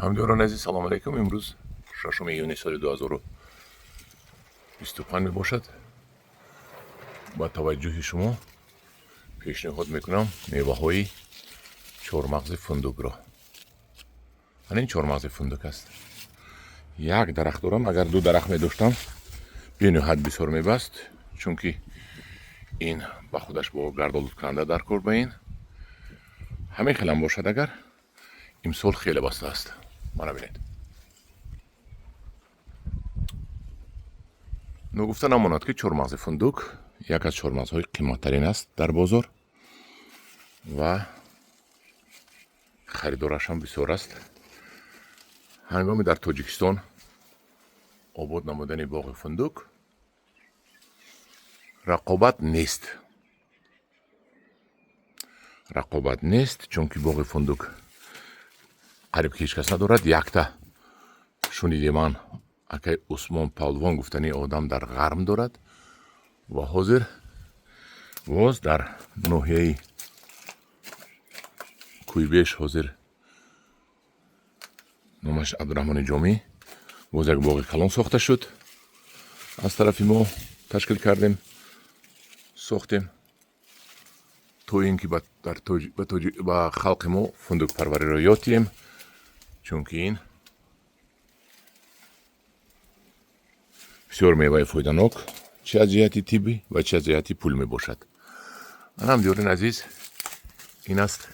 همداران عزیز سلام علیکم. امروز 6 یونیو سال 2025 می باشد. با توجه شما پیشنهاد میکنم میوه های چهارمغز فندق را. این چهارمغز فندق است. یک درخت دارم. اگر دو درخت می داشتم به نهایت بسیار میبست، چون که این با خودش با گردآلود کننده در کار با این همین خیلی هم باشد. اگر امسال خیلی بسته است. mana بینید. نگفته نماند که چهارمغز فندق یک از چهارمغزهای قیمت‌ترین است در بازار و خریدارش هم بسیار است. هنگامی در تاجیکستان آباد نمودن باغ فندق رقابت نیست، چون که باغ فندق قریب که هیچ کس ندارد. یکتا شنیده من اکای عثمان پالوان گفتنی آدم در غرم دارد و حاضر باز در ناحیه کویبش حاضر نامش عبدالرحمن جامی باز یک باغ کلان ساخته شد. از طرفی ما تشکیل کردیم ساختیم تو اینکه با خلق ما فندق پروری را یادیم، چون که این بسیار میوه فایده‌ناک چه از جهت طبی و چه از جهت پول می باشد. من هم دیارین عزیز این است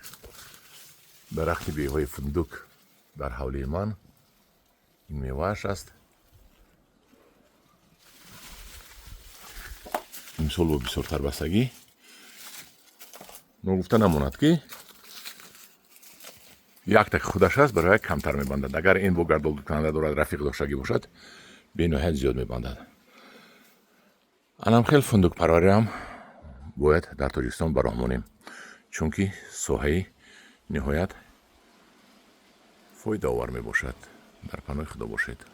درخت میوه فندق در حوله من. این میوهش است. امسال با بسیار تربستگی نگفته نماند که یک تک خودش است برای کمتر میبندد. اگر این با گردآلود کننده دارد رفیق داشتگی باشد به نهایت زیاد میبندد. انم خیلی فندق پروری هم باید در تاجیکستان براهمانیم، چون که ساحه نهایت فایده آور می باشد. در پناه خدا باشید.